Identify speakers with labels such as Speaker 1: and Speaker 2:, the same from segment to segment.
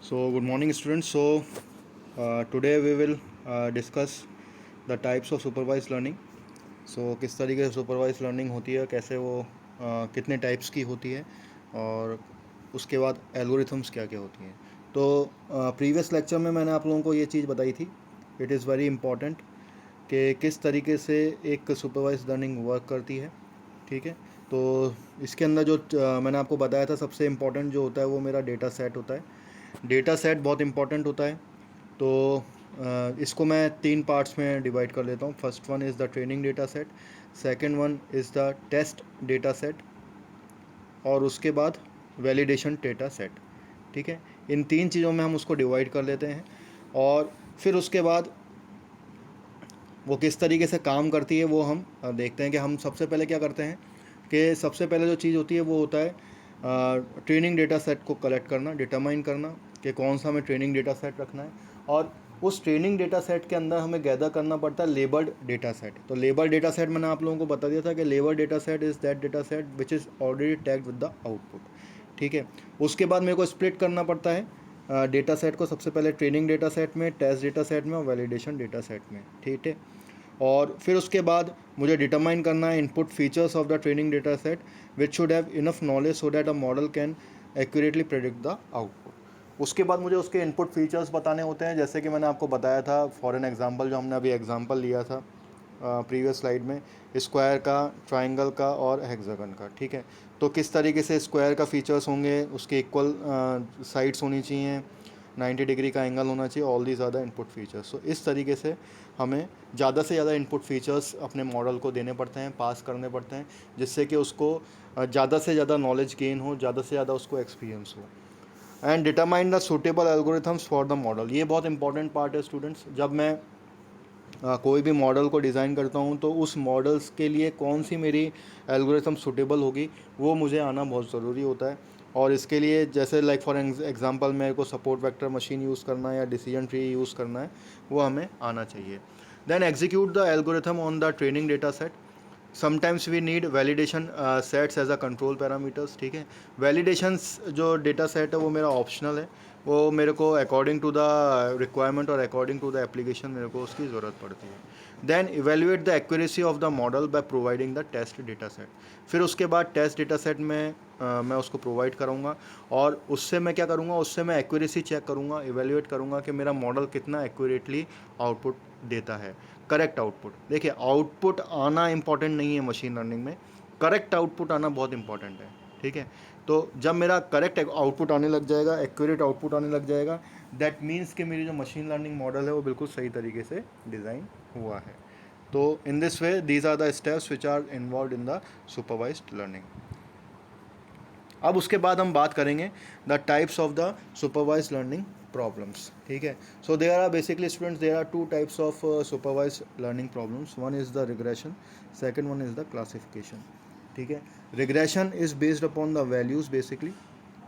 Speaker 1: So, good morning, students. Today we will discuss the types of supervised learning. किस तरीके से supervise learning होती है, कैसे वो कितने टाइप्स की होती है और उसके बाद एल्गोरिथम्स क्या क्या होती हैं. तो प्रीवियस लेक्चर में मैंने आप लोगों को ये चीज़ बताई थी. इट इज़ वेरी इंपॉर्टेंट कि किस तरीके से एक सुपरवाइज लर्निंग वर्क करती है. ठीक है. तो इसके अंदर जो मैंने आपको बताया था, सबसे इम्पॉर्टेंट जो होता है वो मेरा डेटा सेट होता है. डेटा सेट बहुत इंपॉर्टेंट होता है. तो इसको मैं तीन पार्ट्स में डिवाइड कर लेता हूँ. First one is the training data set, second one is the test data set और उसके बाद वैलिडेशन डेटा सेट. ठीक है. इन तीन चीज़ों में हम उसको डिवाइड कर लेते हैं और फिर उसके बाद वो किस तरीके से काम करती है वो हम देखते हैं. कि हम सबसे पहले क्या करते हैं कि सबसे पहले जो चीज़ होती है वो होता है ट्रेनिंग डेटा सेट को कलेक्ट करना, डिटरमाइन करना कि कौन सा हमें ट्रेनिंग डेटा सेट रखना है. और उस ट्रेनिंग डेटा सेट के अंदर हमें गैदर करना पड़ता है लेबल्ड डेटा सेट. तो लेबल्ड डेटा सेट मैंने आप लोगों को बता दिया था कि labelled data set is that data set which is already tagged with the output. ठीक है. उसके बाद मेरे को स्प्लिट करना पड़ता है डेटा सेट को, सबसे पहले ट्रेनिंग डेटा सेट में, टेस्ट डेटा सेट में और वैलिडेशन डेटा सेट में. ठीक है. और फिर उसके बाद मुझे डिटरमाइन करना है input features of the training data set which should have enough knowledge so that a model can accurately predict the output. उसके बाद मुझे उसके इनपुट फीचर्स बताने होते हैं, जैसे कि मैंने आपको बताया था फॉर एन एग्जांपल, जो हमने अभी एग्जांपल लिया था प्रीवियस स्लाइड में, स्क्वायर का, ट्राइंगल का और हेक्सागन का. ठीक है. तो किस तरीके से स्क्वायर का फीचर्स होंगे, उसके इक्वल साइड्स होनी चाहिए, 90 डिग्री का एंगल होना चाहिए, all these are the input features. तो इस तरीके से हमें ज़्यादा से ज़्यादा इनपुट फीचर्स अपने मॉडल को देने पड़ते हैं, पास करने पड़ते हैं, जिससे कि उसको ज़्यादा से ज़्यादा नॉलेज गेन हो, ज़्यादा से ज़्यादा उसको एक्सपीरियंस हो. And determine the suitable algorithms for the model. ये बहुत इंपॉर्टेंट पार्ट है स्टूडेंट्स. जब मैं कोई भी मॉडल को डिज़ाइन करता हूँ तो उस मॉडल्स के लिए कौन सी मेरी एल्गोरिथम सूटेबल होगी वो मुझे आना बहुत ज़रूरी होता है. और इसके लिए जैसे लाइक फॉर एग्जांपल मेरे को सपोर्ट वेक्टर मशीन यूज़ करना है या डिसीजन ट्री यूज़ करना है, वो हमें आना चाहिए. Then execute the algorithm on the training data set. Sometimes we need validation sets as a control parameters. ठीक है. वैलिडेशंस जो डेटा सेट है वो मेरा ऑप्शनल है, वो मेरे को अकॉर्डिंग टू द रिक्वायरमेंट और अकॉर्डिंग टू द एप्लीकेशन मेरे को उसकी ज़रूरत पड़ती है. Then evaluate the accuracy of the model by providing the test data set. फिर उसके बाद टेस्ट डेटा सेट में मैं उसको प्रोवाइड करूँगा और उससे मैं क्या करूँगा, उससे मैं एक्यूरेसी चेक करूँगा, इवेल्युएट करूँगा कि मेरा मॉडल कितना एक्यूरेटली आउटपुट देता है, करेक्ट आउटपुट. देखिए, आउटपुट आना इंपॉर्टेंट नहीं है मशीन लर्निंग में, करेक्ट आउटपुट आना बहुत इंपॉर्टेंट है. ठीक है. तो जब मेरा करेक्ट आउटपुट आने लग जाएगा, एक्यूरेट आउटपुट आने लग जाएगा, दैट मीन्स कि मेरी जो मशीन लर्निंग मॉडल है वो बिल्कुल सही तरीके से डिज़ाइन हुआ है. तो in this way these are the steps which are involve in the supervised learning. अब उसके बाद हम बात करेंगे the types of the supervise learning problems. ठीक है. So there are basically students, there are two types of supervise learning problems. One is the regression, second one is the classification. ठीक है. Regression is based upon the values basically.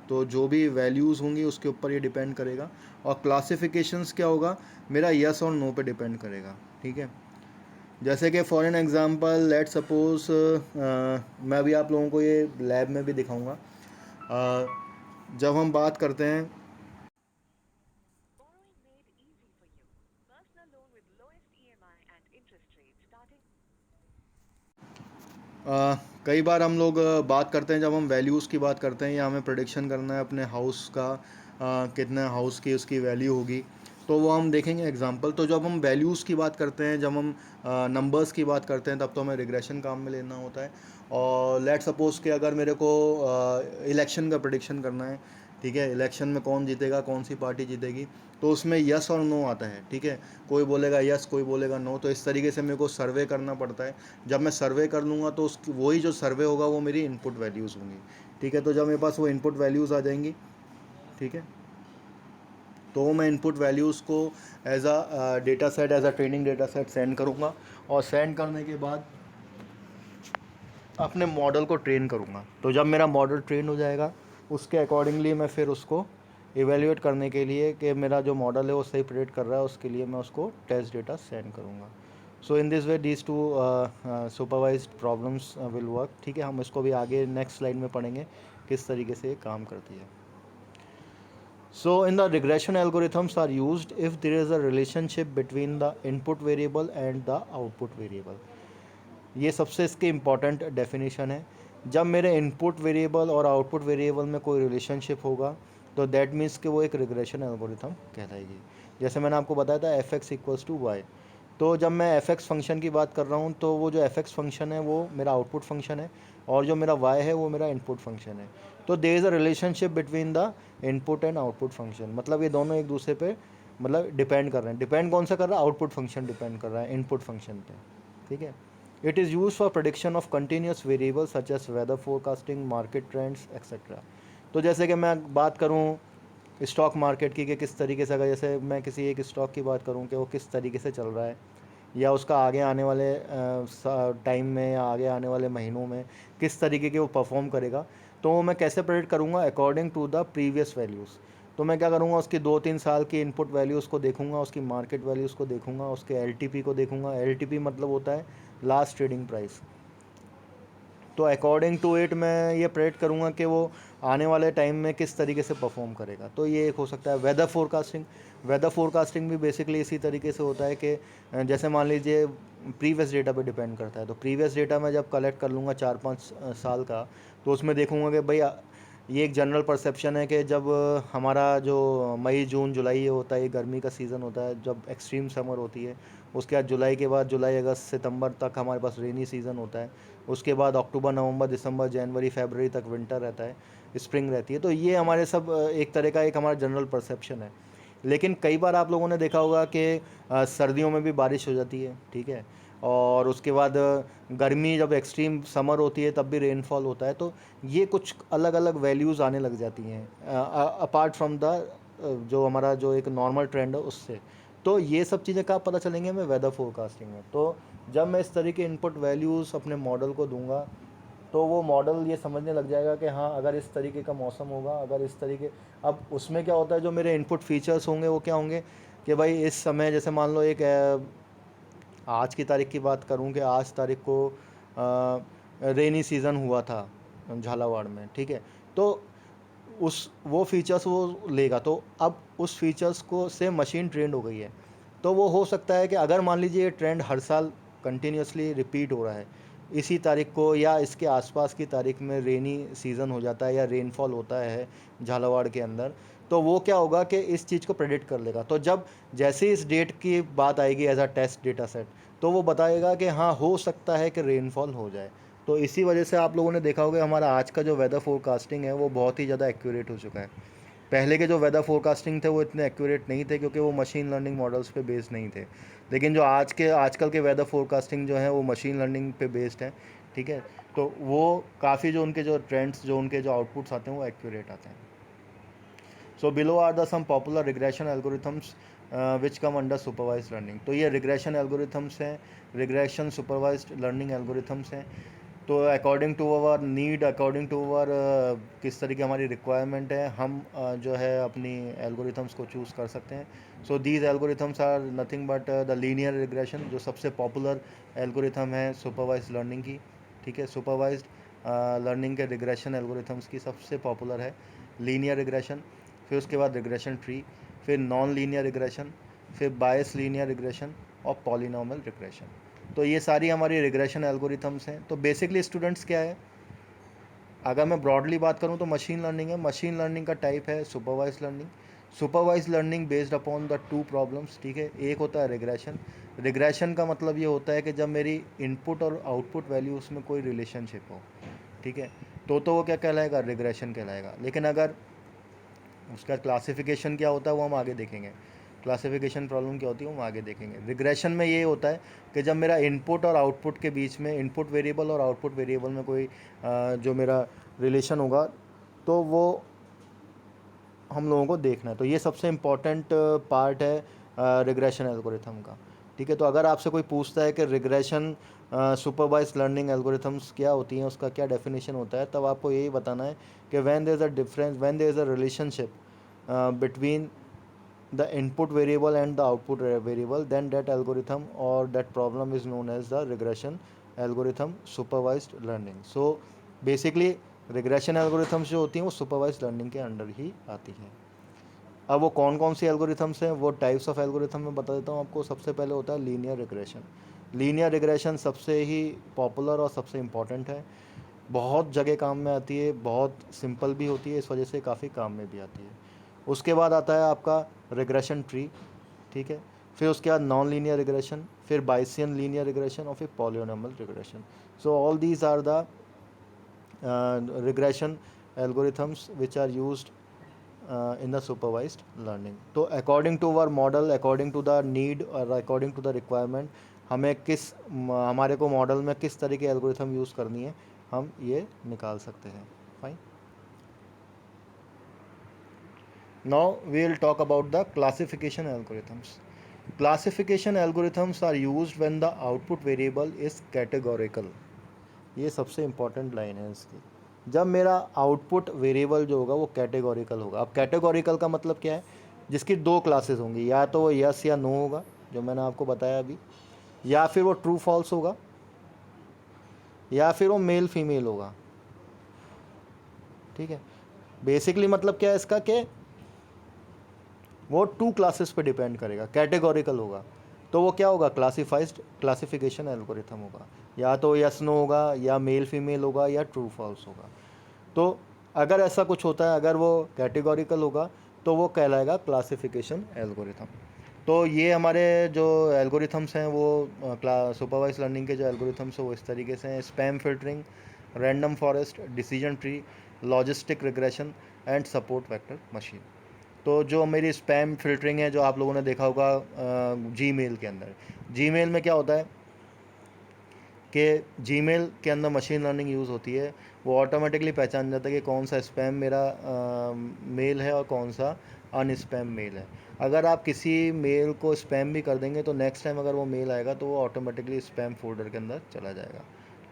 Speaker 1: तो जो भी values होंगी उसके ऊपर ये डिपेंड करेगा. और क्लासिफिकेशंस क्या होगा, मेरा यस और नो पे डिपेंड करेगा. ठीक है. जैसे कि for an example let suppose, मैं अभी आप लोगों को ये लैब में भी दिखाऊंगा. जब हम बात करते हैं
Speaker 2: Borrowing made easy for you. Personal loan with lowest EMI and interest rate starting.
Speaker 1: कई बार हम लोग बात करते हैं, जब हम वैल्यूज़ की बात करते हैं या हमें प्रोडिक्शन करना है अपने हाउस का, कितना हाउस की उसकी वैल्यू होगी, तो वो हम देखेंगे एग्जांपल. तो जब हम वैल्यूज़ की बात करते हैं, जब हम नंबर्स की बात करते हैं, तब तो हमें रिग्रेशन काम में लेना होता है. और लेट सपोज़ कि अगर मेरे को इलेक्शन का प्रोडिक्शन करना है, ठीक है, इलेक्शन में कौन जीतेगा, कौन सी पार्टी जीतेगी, तो उसमें यस और नो आता है. ठीक है. कोई बोलेगा यस, कोई बोलेगा नो. तो इस तरीके से मेरे को सर्वे करना पड़ता है. जब मैं सर्वे कर लूँगा तो उसकी वही जो सर्वे होगा वो मेरी इनपुट वैल्यूज़ होंगी. ठीक है. तो जब मेरे पास वो इनपुट वैल्यूज़ आ जाएंगी, ठीक है, तो मैं इनपुट वैल्यूज़ को as a data set, as a training data set send करूँगा. और सेंड करने के बाद अपने मॉडल को ट्रेन करूँगा. तो जब मेरा मॉडल ट्रेन हो जाएगा, उसके अकॉर्डिंगली मैं फिर उसको इवेल्युएट करने के लिए कि मेरा जो मॉडल है वो सही प्रेडिक्ट कर रहा है, उसके लिए मैं उसको टेस्ट डेटा सेंड करूँगा. So in this way these two supervised problems will work. ठीक है. हम इसको भी आगे नेक्स्ट स्लाइड में पढ़ेंगे किस तरीके से ये काम करती है. So in the regression algorithms are used if there is a relationship between the input variable and the output variable. ये सबसे इसके इम्पॉर्टेंट डेफिनेशन है। जब मेरे इनपुट वेरिएबल और आउटपुट वेरिएबल में कोई रिलेशनशिप होगा तो दैट मीन्स कि वो एक रिग्रेशन एल्गोरिथम कहलाएगी। जैसे मैंने आपको बताया था F X equals to Y, तो जब मैं एफ एक्स फंक्शन की बात कर रहा हूँ तो वो जो एफ एक्स फंक्शन है वो मेरा आउटपुट फंक्शन है और जो मेरा वाई है वो मेरा इनपुट फंक्शन है। तो there is a relationship between the input and output function, मतलब ये दोनों एक दूसरे पे मतलब डिपेंड कर रहे हैं। डिपेंड कौन सा कर रहा है? आउटपुट फंक्शन डिपेंड कर रहा है इनपुट फंक्शन पे, ठीक है। It is used for prediction of continuous variables such as weather forecasting, market trends, etc. तो जैसे कि मैं बात करूँ स्टॉक मार्केट की कि किस तरीके से, अगर जैसे मैं किसी एक स्टॉक की बात करूँ कि वो किस तरीके से चल रहा है या उसका आगे आने वाले टाइम में या आगे आने वाले महीनों में किस तरीके के वो परफॉर्म करेगा, तो वो मैं कैसे प्रेडिक्ट करूँगा? According to the previous values. तो मैं क्या करूँगा? उसकी 2-3 साल की इनपुट वैल्यूज़ को देखूंगा, उसकी मार्केट वैल्यूज़ को देखूंगा, उसके एल को देखूंगा। एल मतलब होता है लास्ट ट्रेडिंग प्राइस। तो अकॉर्डिंग टू इट मैं ये प्रेडिक्ट करूँगा कि वो आने वाले टाइम में किस तरीके से परफॉर्म करेगा। तो ये एक हो सकता है वेदर फोरकास्टिंग। वेदर फोरकास्टिंग भी बेसिकली इसी तरीके से होता है कि जैसे मान लीजिए प्रीवियस डेटा पे डिपेंड करता है। तो प्रीवियस डेटा मैं जब कलेक्ट कर लूँगा 4-5 साल का, तो उसमें देखूँगा कि भाई ये एक जनरल परसेप्शन है कि जब हमारा जो मई जून जुलाई ये होता है, ये गर्मी का सीज़न होता है, जब एक्सट्रीम समर होती है। उसके बाद जुलाई के बाद जुलाई अगस्त सितंबर तक हमारे पास रेनी सीज़न होता है। उसके बाद अक्टूबर नवंबर दिसंबर जनवरी फरवरी तक विंटर रहता है, स्प्रिंग रहती है। तो ये हमारे सब एक तरह का एक हमारा जनरल परसेप्शन है। लेकिन कई बार आप लोगों ने देखा होगा कि सर्दियों में भी बारिश हो जाती है, ठीक है। और उसके बाद गर्मी जब एक्सट्रीम समर होती है तब भी रेनफॉल होता है। तो ये कुछ अलग अलग वैल्यूज़ आने लग जाती हैं अपार्ट फ्रॉम द जो हमारा जो एक नॉर्मल ट्रेंड है उससे। तो ये सब चीज़ें कहाँ पता चलेंगे हमें? वेदर फोरकास्टिंग में। तो जब मैं इस तरीके इनपुट वैल्यूज़ अपने मॉडल को दूंगा तो वो मॉडल ये समझने लग जाएगा कि हाँ अगर इस तरीके का मौसम होगा, अगर इस तरीके, अब उसमें क्या होता है जो मेरे इनपुट फीचर्स होंगे वो क्या होंगे कि भाई इस समय जैसे मान लो एक आज की तारीख की बात करूं कि आज तारीख को रेनी सीज़न हुआ था झालावाड़ में, ठीक है। तो उस वो फीचर्स वो लेगा। तो अब उस फीचर्स को से मशीन ट्रेंड हो गई है। तो वो हो सकता है कि अगर मान लीजिए ये ट्रेंड हर साल कंटिन्यूसली रिपीट हो रहा है, इसी तारीख को या इसके आसपास की तारीख में रेनी सीज़न हो जाता है या रेनफॉल होता है झालावाड़ के अंदर, तो वो क्या होगा कि इस चीज़ को प्रेडिक्ट कर लेगा। तो जब जैसे ही इस डेट की बात आएगी as a test data set, तो वो बताएगा कि हाँ हो सकता है कि रेनफॉल हो जाए। तो इसी वजह से आप लोगों ने देखा होगा हमारा आज का जो वेदर फोरकास्टिंग है वो बहुत ही ज़्यादा एक्यूरेट हो चुका है। पहले के जो वेदर फोरकास्टिंग थे वो इतने एक्यूरेट नहीं थे क्योंकि वो मशीन लर्निंग मॉडल्स पे बेस्ड नहीं थे। लेकिन जो आजकल के वेदर फोरकास्टिंग जो है वो मशीन लर्निंग पे बेस्ड है, ठीक है। तो वो काफ़ी जो उनके जो ट्रेंड्स जो उनके जो आउटपुट्स आते हैं वो एक्यूरेट आते हैं। So below are the some popular regression algorithms which come under supervise learning. तो ये रिग्रेशन एल्गोरिथम्स हैं, रिग्रेशन सुपरवाइज्ड लर्निंग एल्गोरिथम्स हैं। तो according to our need, according to our किस तरीके हमारी रिक्वायरमेंट है, हम जो है अपनी एल्गोरिथम्स को चूज़ कर सकते हैं। So these algorithms are nothing but the linear regression, जो सबसे पॉपुलर एल्गोरिथम है सुपरवाइज लर्निंग की, ठीक है। सुपरवाइज्ड लर्निंग के रिग्रेशन एल्गोरिथम्स की सबसे पॉपुलर है लीनियर रिग्रेशन, फिर उसके बाद रिग्रेशन ट्री, फिर नॉन लीनियर रिग्रेशन, फिर बायस लीनियर रिग्रेशन और पॉलिनॉमियल रिग्रेशन। तो ये सारी हमारी रिग्रेशन एल्गोरिथम्स हैं। तो बेसिकली स्टूडेंट्स क्या है, अगर मैं ब्रॉडली बात करूँ तो मशीन लर्निंग है। मशीन लर्निंग का टाइप है supervise learning. Supervise learning based upon the two problems, ठीक है। एक होता है रिग्रेशन। रिग्रेशन का मतलब ये होता है कि जब मेरी इनपुट और आउटपुट वैल्यू उसमें कोई रिलेशनशिप हो, ठीक है, तो वो क्या कहलाएगा? रिग्रेशन कहलाएगा। लेकिन अगर उसका क्लासिफिकेशन क्या होता है वो हम आगे देखेंगे। क्लासिफिकेशन प्रॉब्लम क्या होती है वो हम आगे देखेंगे। रिग्रेशन में ये होता है कि जब मेरा इनपुट और आउटपुट के बीच में, इनपुट वेरिएबल और आउटपुट वेरिएबल में कोई जो मेरा रिलेशन होगा तो वो हम लोगों को देखना है। तो ये सबसे इम्पॉर्टेंट पार्ट है रिग्रेशन एल्गोरिथम का, ठीक है। तो अगर आपसे कोई पूछता है कि रिग्रेशन सुपरवाइज लर्निंग एल्गोरिथम्स क्या होती हैं, उसका क्या डेफिनेशन होता है, तब आपको यही बताना है कि when there is a difference, when there is a relationship between the input variable and the output variable, then that algorithm or that problem is known as the regression algorithm supervised learning. So basically regression algorithms जो होती हैं वो supervised learning के under ही आती हैं। अब वो कौन कौन सी एल्गोरिथम्स हैं, वो टाइप्स ऑफ एल्गोरिथम मैं बता देता हूँ आपको। सबसे पहले होता है लीनियर रिग्रेशन। लीनियर रिग्रेशन सबसे ही पॉपुलर और सबसे इम्पॉर्टेंट है, बहुत जगह काम में आती है, बहुत सिंपल भी होती है, इस वजह से काफ़ी काम में भी आती है। उसके बाद आता है आपका रिग्रेशन ट्री, ठीक है। फिर उसके बाद नॉन लीनियर रिग्रेशन, फिर बाइसियन लीनियर रिग्रेशन और फिर polynomial regression. So all these are the regression algorithms which are used in the supervised learning. तो according to our model, according to the need और according to the requirement, हमें हमारे को model में किस तरह की एल्गोरिथम यूज़ करनी है, हम ये निकाल सकते हैं। Fine. Now we will talk about the classification algorithms. Classification algorithms are used when the output variable is categorical. ये सबसे इम्पॉर्टेंट लाइन है इसकी। जब मेरा आउटपुट वेरिएबल जो होगा वो कैटेगोरिकल होगा। अब कैटेगोरिकल का मतलब क्या है, जिसकी दो क्लासेस होंगी, या तो वो यस या नो होगा जो मैंने आपको बताया अभी, या फिर वो ट्रू फॉल्स होगा, या फिर वो मेल फीमेल होगा। ठीक है, बेसिकली मतलब क्या है इसका कि वो टू क्लासेस पे डिपेंड करेगा। कैटेगोरिकल होगा तो वो क्या होगा, क्लासिफिकेशन एल्गोरिथम होगा, या तो यस नो होगा, या मेल फीमेल होगा, या ट्रू फॉल्स होगा। तो अगर ऐसा कुछ होता है, अगर वो कैटेगोरिकल होगा तो वो कहलाएगा क्लासिफिकेशन एल्गोरिथम। तो ये हमारे जो एल्गोरिथम्स हैं वो सुपरवाइज लर्निंग के जो एल्गोरिथम्स हैं वो इस तरीके से हैं: spam filtering, random forest, decision tree, logistic regression and support vector machine. तो जो मेरी स्पैम फिल्टरिंग है, जो आप लोगों ने देखा होगा जीमेल के अंदर, जीमेल में क्या होता है कि जीमेल के अंदर मशीन लर्निंग यूज़ होती है। वो ऑटोमेटिकली पहचान जाता है कि कौन सा स्पैम मेरा मेल है और कौन सा अनस्पैम मेल है। अगर आप किसी मेल को स्पैम भी कर देंगे तो नेक्स्ट टाइम अगर वो मेल आएगा तो वो ऑटोमेटिकली स्पैम फोल्डर के अंदर चला जाएगा।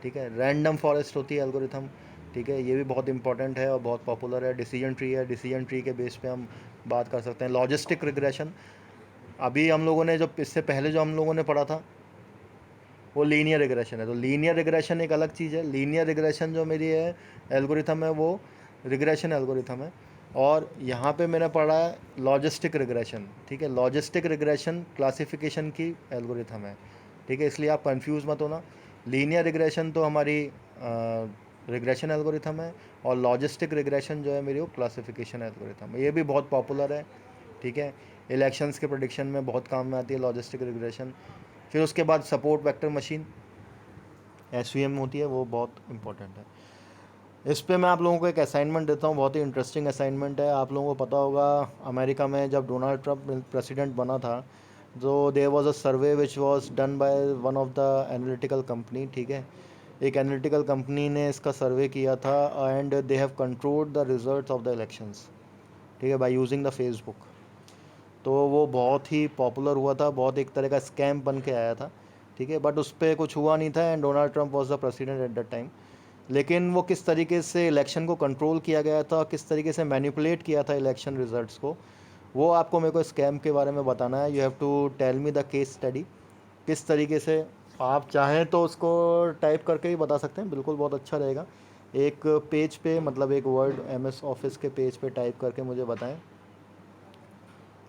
Speaker 1: ठीक है, रैंडम फॉरेस्ट होती है एल्गोरिथम। ठीक है, ये भी बहुत इंपॉर्टेंट है और बहुत पॉपुलर है। डिसीजन ट्री है, डिसीजन ट्री के बेस पे हम बात कर सकते हैं। लॉजिस्टिक रिग्रेशन, अभी हम लोगों ने जो इससे पहले जो हम लोगों ने पढ़ा था वो लीनियर रिग्रेशन है। तो लीनियर रिग्रेशन एक अलग चीज़ है। लीनियर रिग्रेशन जो मेरी है एल्गोरिथम है वो रिग्रेशन एल्गोरिथम है। और यहाँ पे मैंने पढ़ा है लॉजिस्टिक रिग्रेशन। ठीक है, लॉजिस्टिक रिग्रेशन क्लासिफिकेशन की एल्गोरिथम है। ठीक है, इसलिए आप कंफ्यूज मत होना। लीनियर रिग्रेशन तो हमारी रिग्रेशन एल्गोरिथम है, और लॉजिस्टिक रिग्रेशन जो है मेरी वो क्लासिफिकेशन एल्गोरिथम है। ये भी बहुत पॉपुलर है। ठीक है, इलेक्शंस के प्रोडिक्शन में बहुत काम में आती है लॉजिस्टिक रिग्रेशन। फिर उसके बाद सपोर्ट वेक्टर मशीन, एसवीएम होती है, वो बहुत इंपॉर्टेंट है। इस पे मैं आप लोगों को एक असाइनमेंट देता हूँ, बहुत ही इंटरेस्टिंग असाइनमेंट है। आप लोगों को पता होगा अमेरिका में जब डोनाल्ड ट्रंप प्रेसिडेंट बना था, तो there was a survey which was done by one of the analytical company. ठीक है, एक एनालिटिकल कंपनी ने इसका सर्वे किया था, and they have controlled the results of the elections. ठीक है, बाय यूजिंग द फेसबुक। तो वो बहुत ही पॉपुलर हुआ था, बहुत एक तरह का स्कैम बन के आया था। ठीक है, बट उस पर कुछ हुआ नहीं था, and Donald Trump was the president at that time. लेकिन वो किस तरीके से इलेक्शन को कंट्रोल किया गया था, किस तरीके से मैनिपुलेट किया था इलेक्शन रिजल्ट्स को, वो आपको मेरे को स्कैम के बारे में बताना है। You have to tell me the case study. किस तरीके से, आप चाहें तो उसको टाइप करके ही बता सकते हैं, बिल्कुल बहुत अच्छा रहेगा। एक पेज पे, मतलब एक वर्ड MS ऑफिस के पेज पे टाइप करके मुझे बताएं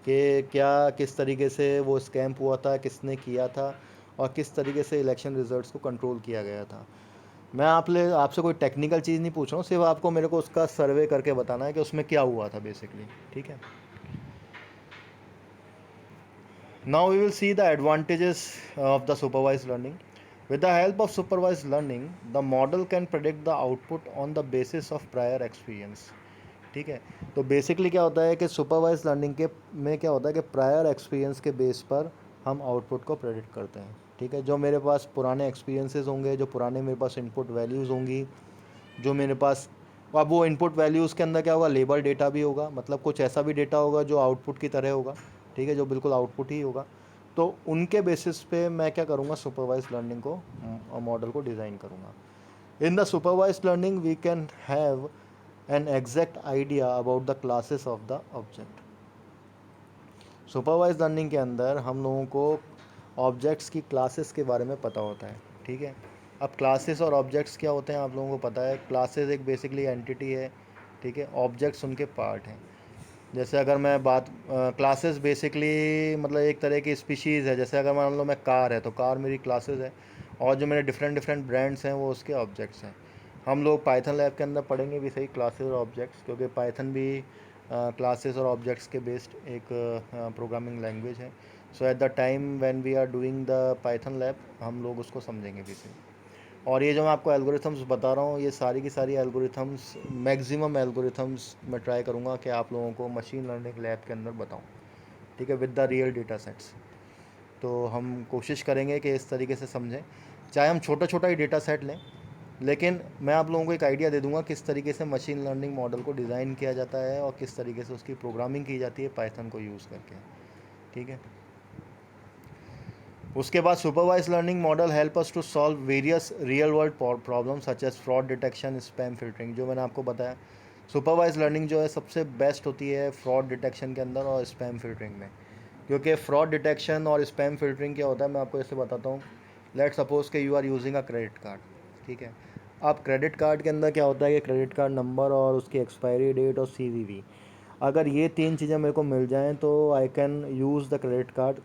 Speaker 1: कि क्या, किस तरीके से वो स्कैम हुआ था, किसने किया था, और किस तरीके से इलेक्शन रिजल्ट्स को कंट्रोल किया गया था। मैं आपसे कोई टेक्निकल चीज़ नहीं पूछ रहा हूँ, सिर्फ आपको मेरे को उसका सर्वे करके बताना है कि उसमें क्या हुआ था बेसिकली। ठीक है, now we will see the advantages of the supervise learning. With the help of supervise learning, the model can predict the output on the basis of prior experience. ठीक है, तो बेसिकली क्या होता है कि सुपरवाइज लर्निंग के में क्या होता है कि प्रायर एक्सपीरियंस के बेस पर हम आउटपुट को प्रेडिक्ट करते हैं। ठीक है, जो मेरे पास पुराने एक्सपीरियंसेस होंगे, जो पुराने मेरे पास इनपुट वैल्यूज़ होंगी, जो मेरे पास, अब वो इनपुट वैल्यूज़ के अंदर क्या होगा, लेबल डेटा भी होगा, मतलब कुछ ऐसा भी डेटा होगा जो आउटपुट की तरह होगा। ठीक है, जो बिल्कुल आउटपुट ही होगा। तो उनके बेसिस पे मैं क्या करूँगा, सुपरवाइज लर्निंग को, मॉडल को डिज़ाइन करूँगा। In the supervise learning we can have an exact idea about the classes of the object. Supervise learning के अंदर हम लोगों को ऑब्जेक्ट्स की क्लासेस के बारे में पता होता है। ठीक है, अब क्लासेस और ऑब्जेक्ट्स क्या होते हैं आप लोगों को पता है। क्लासेस एक बेसिकली एंटिटी है। ठीक है, ऑब्जेक्ट्स उनके पार्ट हैं। जैसे अगर मैं बात क्लासेस बेसिकली मतलब एक तरह की स्पीशीज़ है। जैसे अगर मान लो मैं कार है तो कार मेरी क्लासेस है, और जो मेरे डिफरेंट डिफरेंट ब्रांड्स हैं वो उसके ऑब्जेक्ट्स हैं। हम लोग पाइथन लैब के अंदर पढ़ेंगे भी सही क्लासेस और ऑब्जेक्ट्स, क्योंकि पाइथन भी क्लासेस और ऑब्जेक्ट्स के बेस्ड एक प्रोग्रामिंग लैंग्वेज है। So at the time when we are doing the Python lab हम लोग उसको समझेंगे भी सही। और ये जो मैं आपको एल्गोरिथम्स बता रहा हूँ, ये सारी की सारी एल्गोरिथम्स, मैक्सिमम एल्गोरिथम्स मैं ट्राई करूँगा कि आप लोगों को मशीन लर्निंग लैब के अंदर बताऊँ, ठीक है, with the real data sets. तो हम कोशिश करेंगे कि इस तरीके से समझें, चाहे हम छोटा छोटा ही डेटा सेट लें, लेकिन मैं आप लोगों को एक आइडिया दे दूंगा किस तरीके से मशीन लर्निंग मॉडल को डिज़ाइन किया जाता है और किस तरीके से उसकी प्रोग्रामिंग की जाती है पाइथन को यूज़ करके, ठीक है। उसके बाद supervise learning model help us to solve various real world problem such as fraud detection, spam filtering. जो मैंने आपको बताया, सुपरवाइज लर्निंग जो है सबसे बेस्ट होती है फ्रॉड डिटेक्शन के अंदर और स्पैम फिल्टरिंग में। क्योंकि फ्रॉड डिटेक्शन और स्पैम फिल्टरिंग क्या होता है, मैं आपको ऐसे बताता हूँ। लेट सपोज के you are using a credit card, ठीक है। अब क्रेडिट कार्ड के अंदर क्या होता है कि क्रेडिट कार्ड नंबर और उसकी एक्सपायरी डेट और CVV, अगर ये तीन चीज़ें मेरे को मिल जाएं तो I can use the credit card,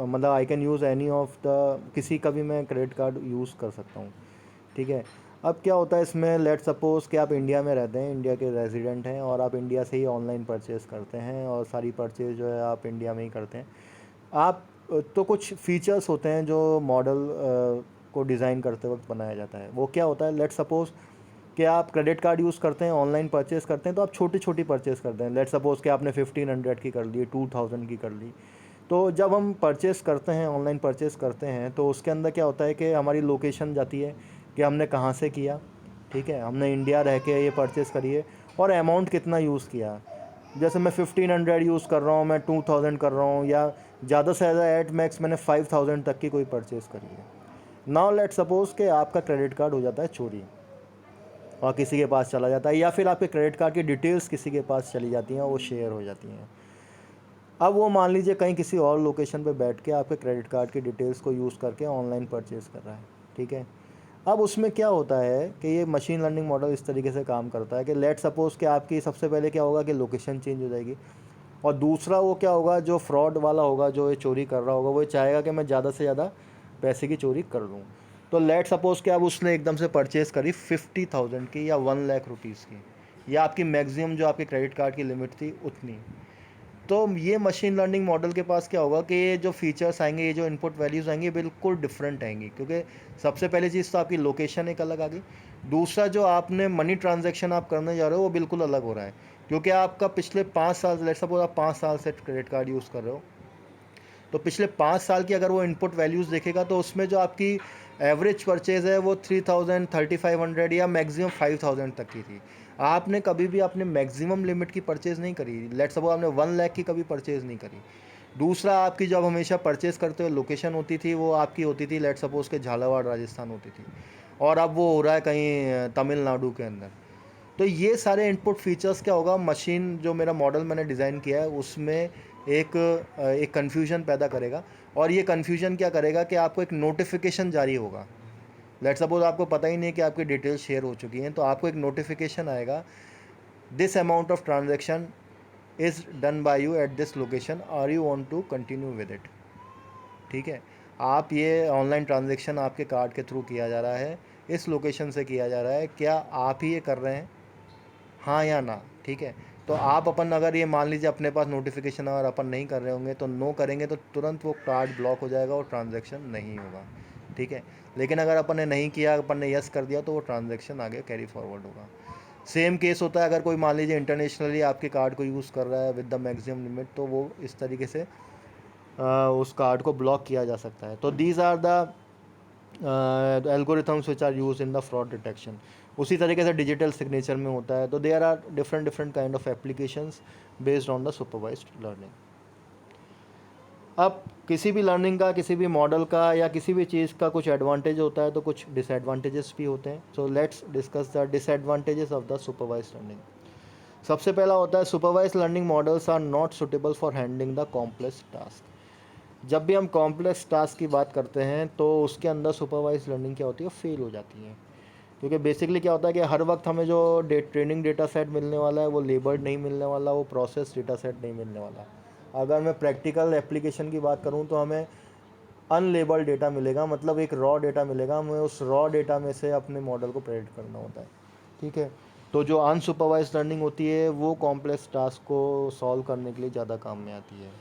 Speaker 1: मतलब I can use any of the, किसी का भी मैं क्रेडिट कार्ड यूज़ कर सकता हूँ, ठीक है। अब क्या होता है इसमें, लेट सपोज़ कि आप इंडिया में रहते हैं, इंडिया के रेजिडेंट हैं और आप इंडिया से ही ऑनलाइन परचेज़ करते हैं और सारी परचेज़ जो है आप इंडिया में ही करते हैं। आप तो कुछ फीचर्स होते हैं जो मॉडल को डिज़ाइन करते वक्त बनाया जाता है। वो क्या होता है, लेट सपोज़ कि आप क्रेडिट कार्ड यूज़ करते हैं, ऑनलाइन परचेज़ करते हैं, तो आप छोटी छोटी परचेज़ करते हैं। लेट सपोज़ कि आपने 1500 की कर ली, 2000 की कर ली। तो जब हम परचेज़ करते हैं, ऑनलाइन परचेज़ करते हैं, तो उसके अंदर क्या होता है कि हमारी लोकेशन जाती है कि हमने कहाँ से किया, ठीक है, हमने इंडिया रह के ये परचेज़ करी है, और अमाउंट कितना यूज़ किया। जैसे मैं 1500 यूज़ कर रहा हूँ, मैं 2000 कर रहा हूँ, या ज़्यादा से ज़्यादा एट मैक्स मैंने 5000 तक की कोई परचेज़ करी है। नाउ लेट सपोज़ कि आपका क्रेडिट कार्ड हो जाता है चोरी और किसी के पास चला जाता है, या फिर आपके क्रेडिट कार्ड की डिटेल्स किसी के पास चली जाती हैं और वो शेयर हो जाती हैं। अब वो मान लीजिए कहीं किसी और लोकेशन पे बैठ के आपके क्रेडिट कार्ड की डिटेल्स को यूज़ करके ऑनलाइन परचेज़ कर रहा है, ठीक है। अब उसमें क्या होता है कि ये मशीन लर्निंग मॉडल इस तरीके से काम करता है कि लेट सपोज़ कि आपकी सबसे पहले क्या होगा कि लोकेशन चेंज हो जाएगी, और दूसरा वो क्या होगा, जो फ्रॉड वाला होगा, जो ये चोरी कर रहा होगा, वो चाहेगा कि मैं ज़्यादा से ज़्यादा पैसे की चोरी कर लूँ। तो लेट सपोज़ कि अब उसने एकदम से परचेज़ करी 50,000 की या 1 लाख रुपीज़ की, या आपकी मैक्सिमम जो आपके क्रेडिट कार्ड की लिमिट थी उतनी। तो ये मशीन लर्निंग मॉडल के पास क्या होगा कि ये जो फीचर्स आएंगे, ये जो इनपुट वैल्यूज़ आएंगी, बिल्कुल डिफरेंट आएंगी। क्योंकि सबसे पहली चीज़ तो आपकी लोकेशन एक अलग आ गई, दूसरा जो आपने मनी ट्रांजैक्शन आप करने जा रहे हो वो बिल्कुल अलग हो रहा है। क्योंकि आपका पिछले 5 साल, लेट्स सपोज आप 5 साल से क्रेडिट कार्ड यूज़ कर रहे हो, तो पिछले 5 साल की अगर वो इनपुट वैल्यूज़ देखेगा तो उसमें जो आपकी एवरेज परचेज़ है वो 3000, 3500 या मैक्सिमम 5000 तक की थी। आपने कभी भी अपने मैक्सिमम लिमिट की परचेज़ नहीं करी। लेट्स सपोज आपने 1 लाख की कभी परचेज़ नहीं करी। दूसरा, आपकी जब हमेशा परचेज़ करते हुए लोकेशन होती थी वो आपकी होती थी लेट्स सपोज के झालावाड़ राजस्थान होती थी, और अब वो हो रहा है कहीं तमिलनाडु के अंदर। तो ये सारे इनपुट फीचर्स क्या होगा, मशीन जो मेरा मॉडल मैंने डिज़ाइन किया है उसमें एक कन्फ्यूजन पैदा करेगा। और ये कन्फ्यूजन क्या करेगा कि आपको एक नोटिफिकेशन जारी होगा। लेट सपोज आपको पता ही नहीं कि आपकी डिटेल्स शेयर हो चुकी हैं, तो आपको एक नोटिफिकेशन आएगा, this amount of transaction is done by you at this location, are you want to continue with it, ठीक है। आप ये ऑनलाइन ट्रांजेक्शन आपके कार्ड के थ्रू किया जा रहा है, इस लोकेशन से किया जा रहा है, क्या आप ही ये कर रहे हैं, हाँ या ना, ठीक है। तो आप अपन अगर ये मान लीजिए अपने पास नोटिफिकेशन अगर अपन नहीं कर रहे होंगे तो नो करेंगे तो तुरंत वो कार्ड ब्लॉक हो जाएगा और ट्रांजैक्शन नहीं होगा, ठीक है। लेकिन अगर अपन ने नहीं किया, अपन ने यस कर दिया, तो वो ट्रांजैक्शन आगे कैरी फॉरवर्ड होगा। सेम केस होता है अगर कोई मान लीजिए इंटरनेशनली आपके कार्ड को यूज़ कर रहा है विद द मैक्सिमम लिमिट, तो वो इस तरीके से उस कार्ड को ब्लॉक किया जा सकता है। तो these are the algorithms which are use in the fraud detection. उसी तरीके से डिजिटल सिग्नेचर में होता है। तो there are different different kind of applications based on the supervised learning. अब किसी भी लर्निंग का, किसी भी मॉडल का या किसी भी चीज़ का कुछ एडवांटेज होता है तो कुछ डिसएडवांटेजेस भी होते हैं। So let's discuss the disadvantages of the supervised learning. सबसे पहला होता है supervised learning models are not suitable for handling the complex task. जब भी हम कॉम्प्लेक्स टास्क की बात करते हैं तो उसके अंदर सुपरवाइज लर्निंग क्या होती है, फेल हो जाती है। क्योंकि बेसिकली क्या होता है कि हर वक्त हमें जो ट्रेनिंग डेटा सेट मिलने वाला है वो लेबल्ड नहीं मिलने वाला, वो प्रोसेस डेटा सेट नहीं मिलने वाला। अगर मैं प्रैक्टिकल एप्लीकेशन की बात करूँ तो हमें अनलेबल्ड डेटा मिलेगा, मतलब एक रॉ डेटा मिलेगा, हमें उस रॉ डेटा में से अपने मॉडल को प्रेडिक्ट करना होता है। ठीक है, तो जो अनसुपरवाइज लर्निंग होती है वो कॉम्प्लेक्स टास्क को सॉल्व करने के लिए ज़्यादा काम में आती है।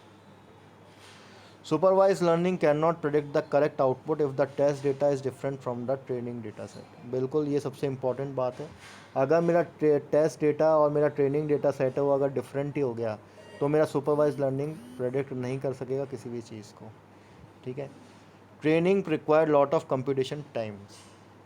Speaker 1: Supervised learning cannot predict the correct output if the test data is different from the training data set। बिल्कुल ये सबसे इम्पॉर्टेंट बात है। अगर मेरा टेस्ट डेटा और मेरा ट्रेनिंग डेटा सेट है वो अगर डिफरेंट ही हो गया तो मेरा सुपरवाइज लर्निंग प्रेडिक्ट नहीं कर सकेगा किसी भी चीज़ को। ठीक है, training required lot of computation time.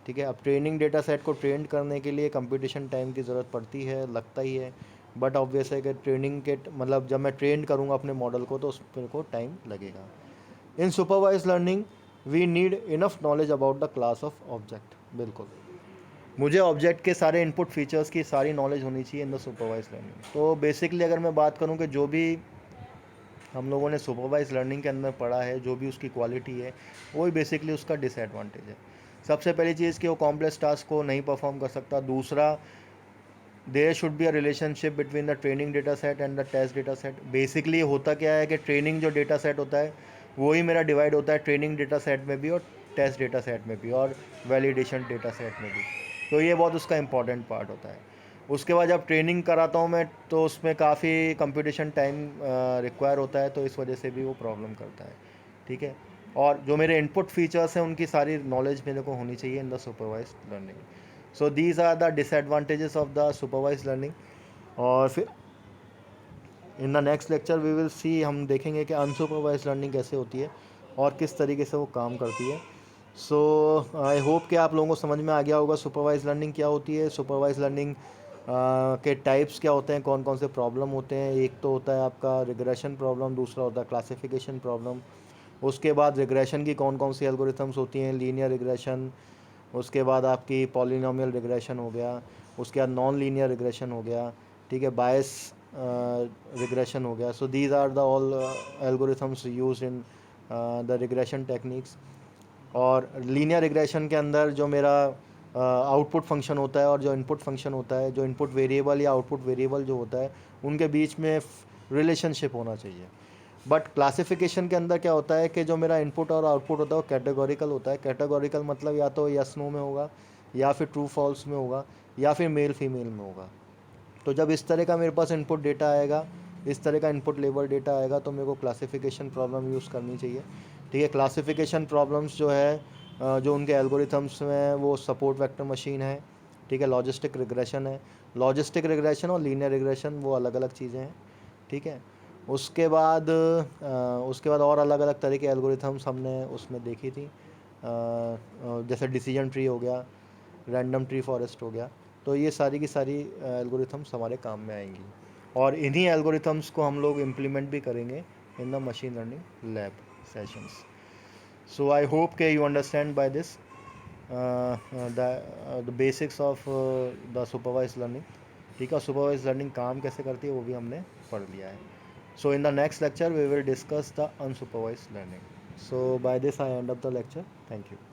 Speaker 1: ठीक है, अब ट्रेनिंग डेटा सेट को ट्रेन करने के लिए कंप्यूटेशन टाइम की ज़रूरत पड़ती है, लगता ही है, बट ऑब्वियस है कि ट्रेनिंग के मतलब जब मैं ट्रेन करूँगा अपने मॉडल को तो उस पर को टाइम लगेगा। In supervise learning we need enough knowledge about the class of object. बिल्कुल, मुझे ऑब्जेक्ट के सारे इनपुट फीचर्स की सारी नॉलेज होनी चाहिए इन द सुपरवाइज लर्निंग। तो बेसिकली अगर मैं बात करूँ कि जो भी हम लोगों ने सुपरवाइज लर्निंग के अंदर पढ़ा है, जो भी उसकी क्वालिटी है, वही बेसिकली उसका डिसएडवांटेज है। सबसे पहली चीज़ कि वो कॉम्प्लेक्स टास्क को नहीं परफॉर्म कर सकता। दूसरा, there should be a relationship between the training data set and the test data set. Basically होता क्या है कि ट्रेनिंग जो डेटा सेट होता है वही मेरा डिवाइड होता है ट्रेनिंग डेटा सेट में भी और टेस्ट डेटा सेट में भी और वैलिडेशन डेटा सेट में भी। तो ये बहुत उसका इंपॉर्टेंट पार्ट होता है। उसके बाद जब ट्रेनिंग कराता हूँ मैं तो उसमें काफ़ी कंप्यूटेशन टाइम रिक्वायर होता है, तो इस वजह से भी वो प्रॉब्लम करता है। ठीक है, और जो मेरे इनपुट फीचर्स हैं उनकी सारी नॉलेज मेरे को होनी चाहिए in the supervise learning. So these are the disadvantages of the supervise learning. और फिर in the next lecture we will see, हम देखेंगे कि अनसुपरवाइज लर्निंग कैसे होती है और किस तरीके से वो काम करती है। सो आई होप कि आप लोगों को समझ में आ गया होगा सुपरवाइज लर्निंग क्या होती है, सुपरवाइज लर्निंग के टाइप्स क्या होते हैं, कौन कौन से प्रॉब्लम होते हैं। एक तो होता है आपका रिग्रेशन प्रॉब्लम, दूसरा होता है क्लासिफिकेशन प्रॉब्लम। उसके बाद रिग्रेशन की कौन कौन सी एल्गोरिथम्स होती हैं, लीनियर रिग्रेशन। उसके बाद आपकी पॉलिनोमियल रिग्रेशन हो गया। उसके बाद नॉन लीनियर रिग्रेशन हो गया। ठीक है, बायस रिग्रेशन हो गया। So these are the all algorithms use in the regression techniques. और लीनियर रिग्रेशन के अंदर जो मेरा आउटपुट फंक्शन होता है और जो इनपुट फंक्शन होता है, जो इनपुट वेरिएबल या आउटपुट वेरिएबल जो होता है, उनके बीच में रिलेशनशिप होना चाहिए। बट क्लासिफिकेशन के अंदर क्या होता है कि जो मेरा इनपुट और आउटपुट होता है वो कैटेगोरिकल होता है। कैटेगोरिकल मतलब या तो यस नो में होगा, या फिर ट्रू फॉल्स में होगा, या फिर मेल फीमेल में होगा। तो जब इस तरह का मेरे पास इनपुट डेटा आएगा, इस तरह का इनपुट लेबल डेटा आएगा, तो मेरे को क्लासिफिकेशन प्रॉब्लम यूज़ करनी चाहिए। ठीक है, क्लासिफिकेशन प्रॉब्लम्स जो है जो उनके एल्गोरिथम्स में वो सपोर्ट वेक्टर मशीन है। ठीक है, लॉजिस्टिक रिग्रेशन है। लॉजिस्टिक रिग्रेशन और लीनियर रिग्रेशन वो अलग अलग चीज़ें हैं। ठीक है, उसके बाद और अलग अलग तरह के एल्गोरिथम्स हमने उसमें देखी थी, जैसे डिसीजन ट्री हो गया, रैंडम ट्री फॉरेस्ट हो गया। तो ये सारी की सारी एल्गोरिथम्स हमारे काम में आएंगी और इन्हीं एल्गोरिथम्स को हम लोग इम्प्लीमेंट भी करेंगे in the machine learning lab sessions. So I hope के you understand by this the basics of the supervise learning. ठीक है, सुपरवाइज लर्निंग काम कैसे करती है वो भी हमने पढ़ लिया है। So in the next lecture we will discuss the unsupervised learning. So by this I end up the lecture. Thank you.